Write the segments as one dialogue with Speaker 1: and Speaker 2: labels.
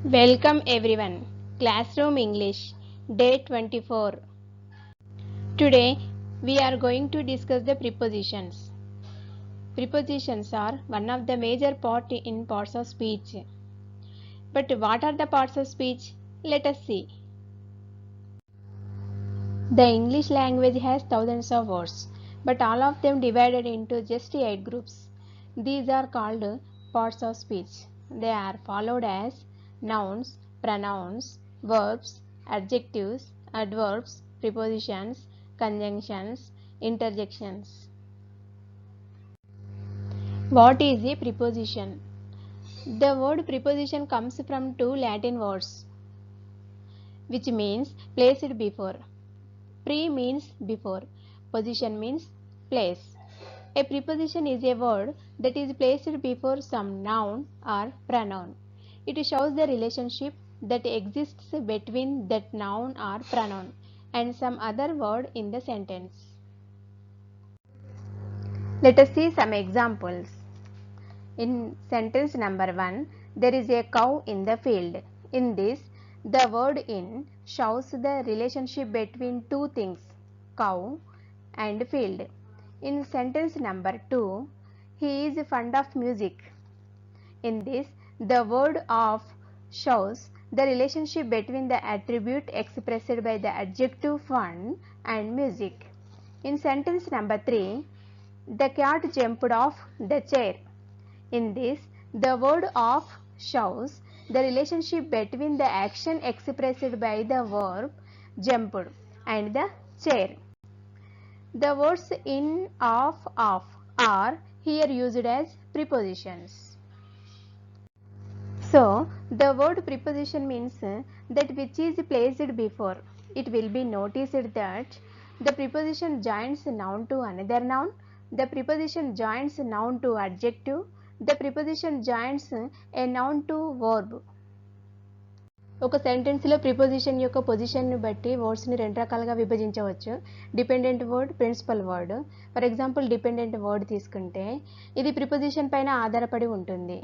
Speaker 1: Welcome everyone. Classroom English, Day 24. Today we are going to discuss the prepositions. Prepositions are one of the major parts of speech. But what are the parts of speech? Let us see. The English language has thousands of words, but all of them divided into just 8 groups. These are called parts of speech. They are followed as nouns, pronouns, verbs, adjectives, adverbs, prepositions, conjunctions, interjections. What is a preposition? The word preposition comes from two Latin words, which means placed before. Pre means before, position means place. A preposition is a word that is placed before some noun or pronoun. It shows the relationship that exists between that noun or pronoun and some other word in the sentence. Let us see some examples. In sentence number 1, there is a cow in the field. In this, the word in shows the relationship between two things, cow and field. In sentence number 2, he is fond of music. In this, the word of shows the relationship between the attribute expressed by the adjective fond and music. In sentence number 3, the cat jumped off the chair. In this, the word of shows the relationship between the action expressed by the verb jumped and the chair. The words in, of are here used as prepositions. So, the word preposition means that which is placed before. It will be noticed that the preposition joins noun to another noun, the preposition joins noun to adjective, the preposition joins a noun to verb. ఒక సెంటెన్స్లో preposition యొక్క పొజిషన్ని బట్టి వర్డ్స్ని రెండు రకాలుగా విభజించవచ్చు. Dependent word, principal word. For example dependent word తీసుకుంటే ఇది preposition పైన ఆధారపడి ఉంటుంది.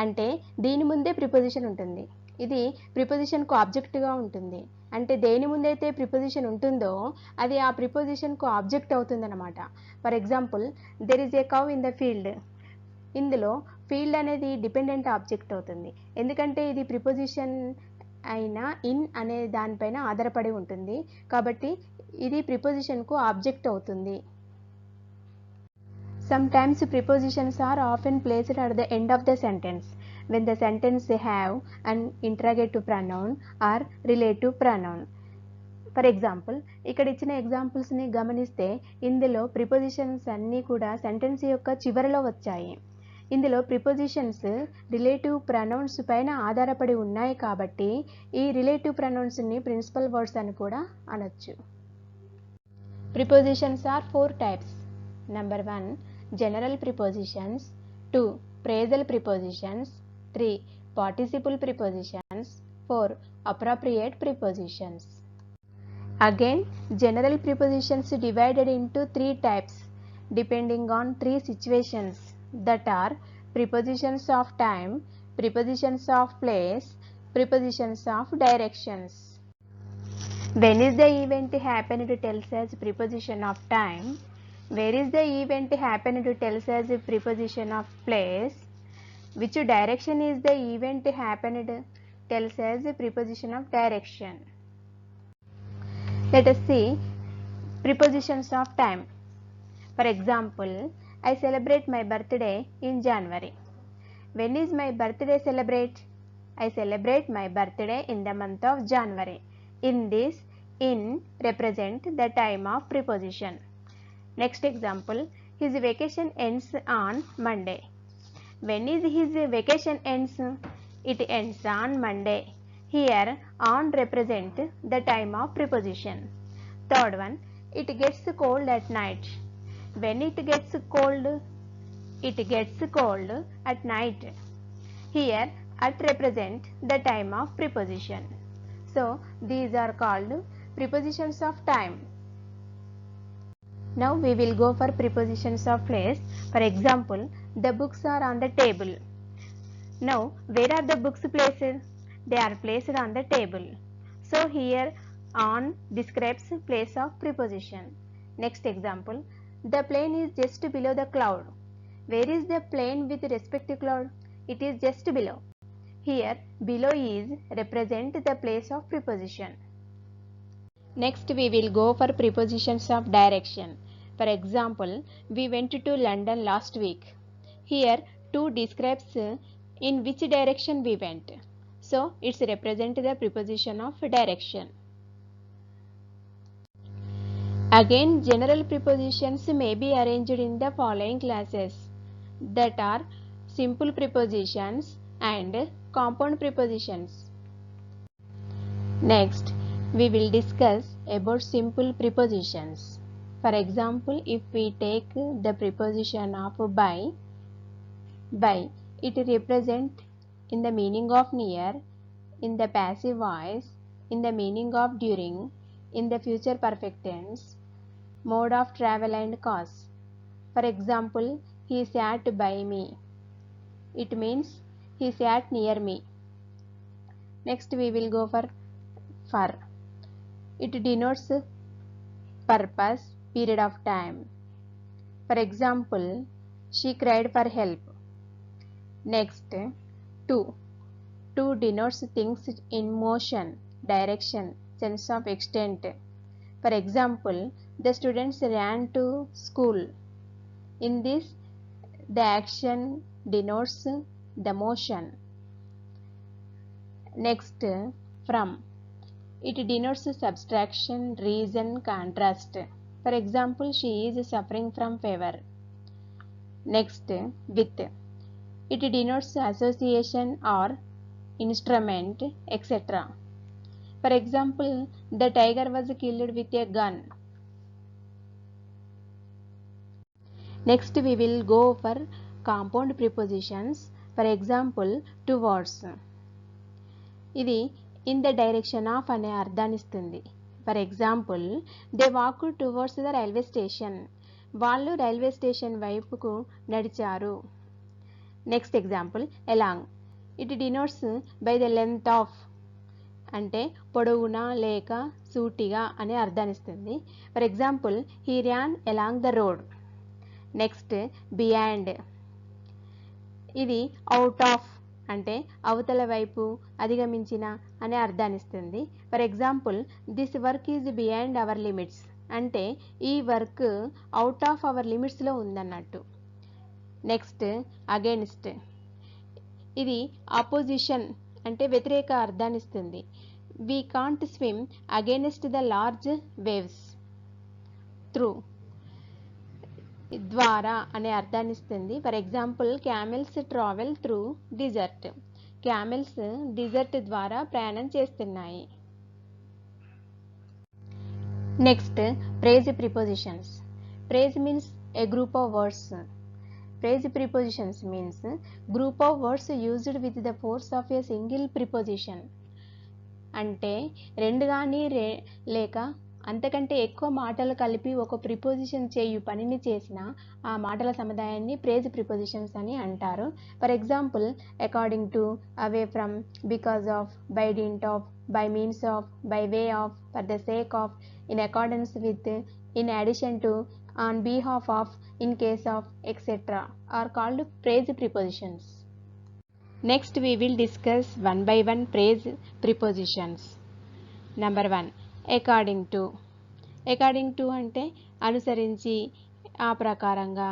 Speaker 1: అంటే దీని ముందే ప్రిపోజిషన్ ఉంటుంది. ఇది ప్రిపోజిషన్కు ఆబ్జెక్ట్గా ఉంటుంది. అంటే దేని ముందైతే ప్రిపోజిషన్ ఉంటుందో అది ఆ ప్రిపోజిషన్కు ఆబ్జెక్ట్ అవుతుందన్నమాట. For example there is a cow in the field. ఇందులో ఫీల్డ్ అనేది డిపెండెంట్ ఆబ్జెక్ట్ అవుతుంది. ఎందుకంటే ఇది ప్రిపోజిషన్ అయినా ఇన్ అనే దానిపైన ఆధారపడి ఉంటుంది. కాబట్టి ఇది ప్రిపోజిషన్కు ఆబ్జెక్ట్ అవుతుంది. Sometimes prepositions are often placed at the end of the sentence when the sentence have an interrogative pronoun or relative pronoun. For example ఇక్కడ ఇచ్చిన ఎగ్జాంపుల్స్ని గమనిస్తే ఇందులో ప్రిపోజిషన్స్ అన్నీ కూడా సెంటెన్స్ యొక్క చివరిలో వచ్చాయి. ఇందులో ప్రిపోజిషన్స్ రిలేటివ్ ప్రొనౌన్స్ పైన ఆధారపడి ఉన్నాయి కాబట్టి ఈ రిలేటివ్ ప్రొనౌన్స్ని ప్రిన్సిపల్ వర్డ్స్ అని కూడా అనొచ్చు. Prepositions are 4 types. Number 1, general prepositions. 2, phrasal prepositions. 3, participle prepositions. 4, appropriate prepositions. Again, general prepositions divided into 3 types depending on 3 situations, that are prepositions of time, prepositions of place, prepositions of directions. When is the event happened tells us preposition of time. Where is the event happened tells us preposition of place. Which direction is the event happened tells us preposition of direction. Let us see prepositions of time. For example, I celebrate my birthday in January. When is my birthday celebrate? I celebrate my birthday in the month of January. In this, in represent the time of preposition. Next example, his vacation ends on Monday. When is his vacation ends? It ends on Monday. Here, on represent the time of preposition. Third one, it gets cold at night. When it gets cold? It gets cold at night. Here, at represent the time of preposition. So, these are called prepositions of time. Now, we will go for prepositions of place. For example, the books are on the table. Now, where are the books placed? they are placed on the table. So here on describes place of preposition. Next example, the plane is just below the cloud. Where is the plane with respect to cloud? It is just below. Here below is represent the place of preposition. Next we will go for prepositions of direction. For example, we went to London last week. Here to describes in which direction we went. So it's represent the preposition of direction. Again, general prepositions may be arranged in the following classes, that are simple prepositions and compound prepositions. Next, we will discuss about simple prepositions. For example, if we take the preposition of by, it represents in the meaning of near, in the passive voice, in the meaning of during, in the future perfect tense, mode of travel and cause. For example, he sat by me. It means he sat near me. Next we will go for. It denotes purpose, period of time. For example, she cried for help. Next, to. To denotes things in motion, direction, sense of extent. For example, the students ran to school. In this, the action denotes the motion. Next, from. It denotes subtraction, reason, contrast. For example, she is suffering from fever. Next, with. It denotes association or instrument, etc. For example, the tiger was killed with a gun. Next, we will go for compound prepositions. For example, towards. ఇది in the direction of అనే అర్థాన్ని ఇస్తుంది. For example, they walk towards the railway station. వాళ్ళు railway station వైపుకు నడిచారు. Next example, along. It denotes by the length of, అంటే పొడవునా లేక సూటిగా అనే అర్థాన్ని ఇస్తుంది. For example, he ran along the road. Next, beyond. ఇది అవుట్ ఆఫ్, అంటే అవతల వైపు, అధిగమించిన అనే అర్థాన్ని ఇస్తుంది. For example, this work is beyond our limits, అంటే ఈ వర్క్ అవుట్ ఆఫ్ అవర్ లిమిట్స్లో ఉందన్నట్టు. Next, against. ఇది ఆపోజిషన్, అంటే వ్యతిరేక అర్థాన్ని ఇస్తుంది. We can't swim against the large waves. Through, ద్వారా అనే అర్థాన్ని ఇస్తుంది. For example, camels travel through desert. Camels desert ద్వారా ప్రయాణం చేస్తున్నాయి. Next, phrase prepositions. Phrase means a group of words. Phrase prepositions means group of words used with the force of a single preposition. అంటే రెండు కానీ లేక అంతకంటే ఎక్కువ మాటలు కలిపి ఒక ప్రిపోజిషన్ చేయు పనిని చేసిన ఆ మాటల సముదాయాన్ని ప్రేజ్ ప్రిపోజిషన్స్ అని అంటారు. For example, according to, away from, because of, by dint of, by means of, by way of, for the sake of, in accordance with, in addition to, on behalf of, in case of, etcetera are called phrase prepositions. Next we will discuss one by one praise prepositions. Number 1, according to. According to అంటే అనుసరించి, ఆ ప్రకారంగా.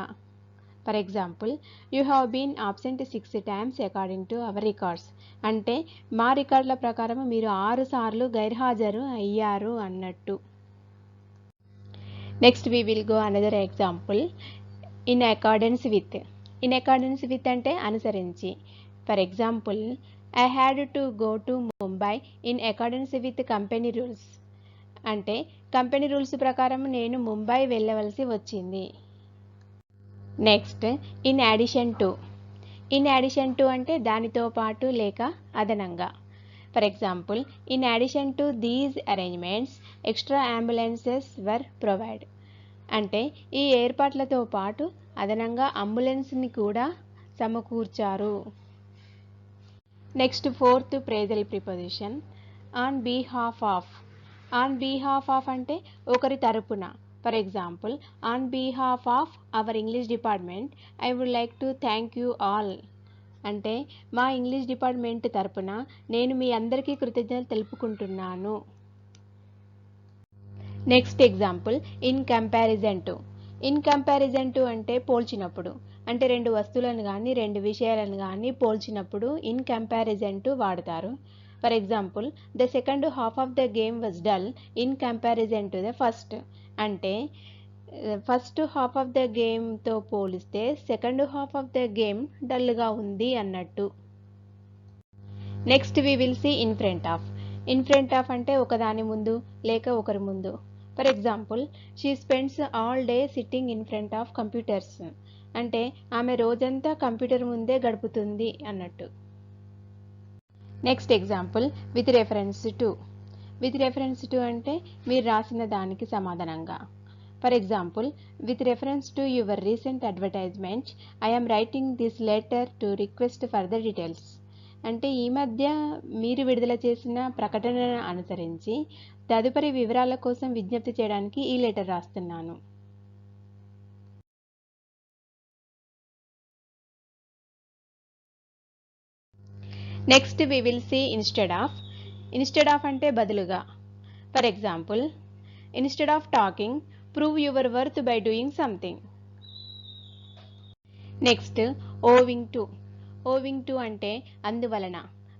Speaker 1: For example, you have been absent 6 times according to our records. అంటే మా రికార్డుల ప్రకారం మీరు 6 సార్లు గైర్హాజరు అయ్యారు అన్నట్టు. Next we will go another example, in accordance with. In accordance with అంటే అనుసరించి. For example, I had to go to Mumbai in accordance with company rules. అంటే కంపెనీ రూల్స్ ప్రకారం నేను ముంబై వెళ్ళవలసి వచ్చింది. Next, in addition to. In addition to అంటే దానితో పాటు లేక అదనంగా. For example, in addition to these arrangements extra ambulances were provide. అంటే ఈ ఏర్పాట్లతో పాటు అదనంగా అంబులెన్స్ని కూడా సమకూర్చారు. Next fourth phrasal preposition on behalf of. On behalf of అంటే ఒకరి తరపున. For example, on behalf of our English department I would like to thank you all. అంటే మా ఇంగ్లీష్ డిపార్ట్మెంట్ తరపున నేను మీ అందరికీ కృతజ్ఞతలు తెలుపుకుంటున్నాను. Next example, in comparison to. In comparison to అంటే పోల్చినప్పుడు. అంటే రెండు వస్తువులను కానీ రెండు విషయాలను కానీ పోల్చినప్పుడు ఇన్ కంపారిజన్ టు వాడతారు. For example, the second half of the game was dull in comparison to the first. అంటే ఫస్ట్ హాఫ్ ఆఫ్ ద గేమ్తో పోలిస్తే second half of the game డల్గా ఉంది అన్నట్టు. Next we will see in front of. In front of అంటే ఒకదాని ముందు లేక ఒకరి ముందు. For example, she spends all day sitting in front of computers. అంటే ఆమె రోజంతా కంప్యూటర్ ముందే గడుపుతుంది అన్నట్టు. Next example, with reference to. With reference to అంటే మీరు రాసిన దానికి సమాధానంగా. For example, with reference to your recent advertisement I am writing this letter to request further details. అంటే ఈ మధ్య మీరు విడుదల చేసిన ప్రకటనను అనుసరించి తదుపరి వివరాల కోసం విజ్ఞప్తి చేయడానికి ఈ లెటర్ రాస్తున్నాను. Next we will see instead of. Instead of అంటే బదులుగా. For example, instead of talking prove your worth by doing something. Next owing to. Owing to అంటే అందువలన.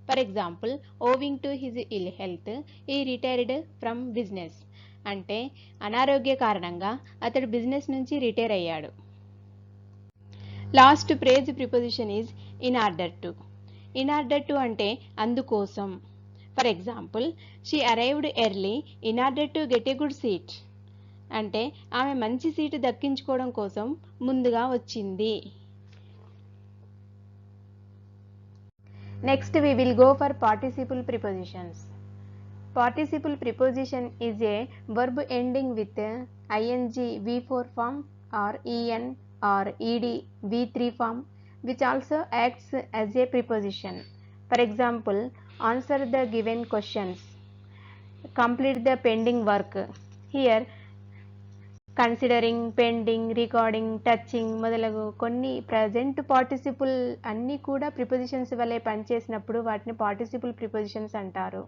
Speaker 1: For example, owing to his ill health he retired from business. అంటే అనారోగ్య కారణంగా అతడు business నుంచి retire అయ్యాడు. Last phrase preposition is in order to. In order to అంటే అందుకోసం. For example, she arrived early in order to get a good seat. అంటే ఆమె మంచి సీటు దక్కించుకోవడం కోసం ముందుగా వచ్చింది. Next we will go for participle prepositions. Participle preposition is a verb ending with ing v4 form or en or ed v3 form which also acts as a preposition. For example, answer the given questions, complete the pending work. Here considering, pending, recording, touching మొదలగు కొన్ని present participle అన్నీ కూడా prepositions వలె పనిచేసినప్పుడు వాటిని participle prepositions అంటారు.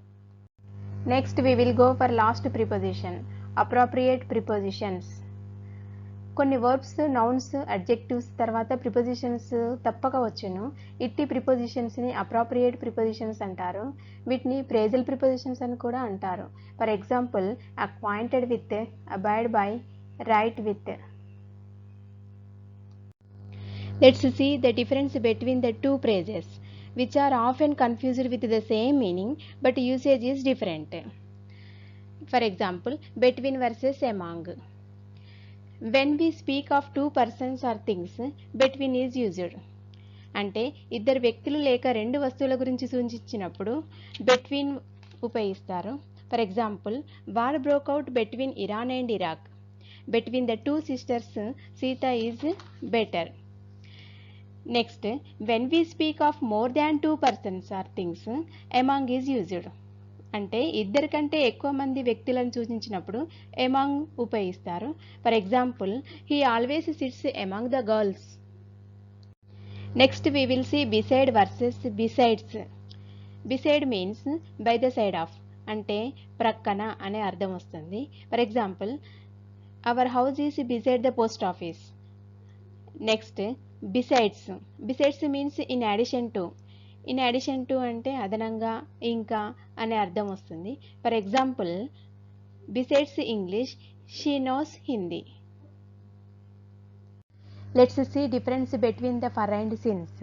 Speaker 1: Next we will go for last preposition, appropriate prepositions. కొన్ని verbs, nouns, adjectives తర్వాత ప్రిపోజిషన్స్ తప్పక వచ్చును. ఇట్టి ప్రిపోజిషన్స్ని అప్రోప్రియేట్ ప్రిపోజిషన్స్ అంటారు. వీటిని ప్రేజల్ ప్రిపోజిషన్స్ అని కూడా అంటారు. For example, acquainted with, abide by, right with. Let's see the difference between the two phrases which are often confused with the same meaning but usage is different. For example, between versus among. When we speak of two persons or things, between is used. అంటే ఇద్దరు వ్యక్తులు లేక రెండు వస్తువుల గురించి సూచించినప్పుడు between ఉపయోగిస్తారు. For example, war broke out between Iran and Iraq. Between the two sisters, Sita is better. Next, when we speak of more than two persons or things, among is used. అంటే ఇద్దరి కంటే ఎక్కువ మంది వ్యక్తులను సూచించినప్పుడు among ఉపయోగిస్తారు. For example, he always sits among the girls. Next we will see beside versus besides. Beside means by the side of, అంటే ప్రక్కన అనే అర్థం వస్తుంది. For example, our house is beside the post office. Next, besides. Besides means in addition to. In addition to అంటే అదనంగా, ఇంకా అనే అర్థం వస్తుంది. For example, besides English she knows Hindi. Let's see difference between the for and since.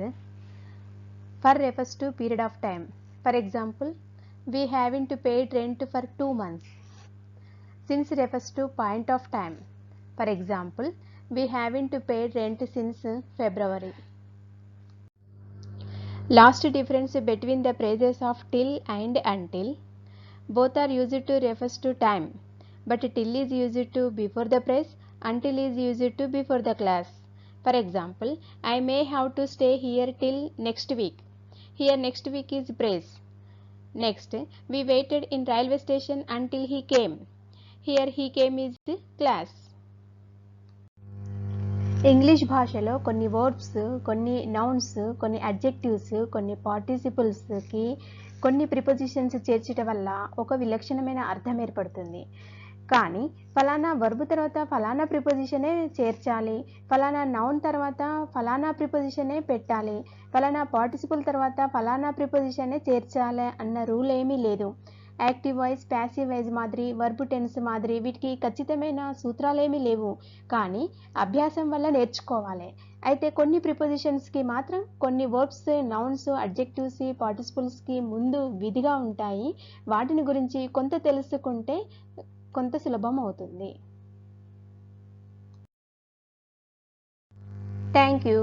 Speaker 1: For refers to period of time. For example, we haven't paid rent for 2 months. Since refers to point of time. For example, we haven't paid rent since February. Last difference between the phrases of till and until. Both are used to refers to time, but till is used to before the phrase, until is used to before the class. For example, I may have to stay here till next week. Here next week is praise. Next, we waited in railway station until he came. Here he came is class. English భాషలో కొన్ని verbs, కొన్ని nouns, కొన్ని adjectives, కొన్ని పార్టిసిపుల్స్కి కొన్ని prepositions చేర్చడం వల్ల ఒక విలక్షణమైన అర్థం ఏర్పడుతుంది. కానీ ఫలానా వర్బ్ తర్వాత ఫలానా ప్రిపోజిషనే చేర్చాలి, ఫలానా నౌన్ తర్వాత ఫలానా ప్రిపోజిషనే పెట్టాలి, ఫలానా పార్టిసిపుల్ తర్వాత ఫలానా ప్రిపోజిషనే చేర్చాలి అన్న రూల్ ఏమీ లేదు. యాక్టివ్ వాయిస్, ప్యాసివ్ వాయిస్ మాదిరి, వర్బ్ టెన్స్ మాదిరి వీటికి ఖచ్చితమైన సూత్రాలేమీ లేవు. కానీ అభ్యాసం వల్ల నేర్చుకోవాలి. అయితే కొన్ని ప్రిపోజిషన్స్కి మాత్రం కొన్ని వర్బ్స్, నౌన్స్, అడ్జెక్టివ్స్, పార్టిసిపుల్స్కి ముందు విధిగా ఉంటాయి. వాటిని గురించి కొంత తెలుసుకుంటే కొంత సులభం అవుతుంది. Thank you.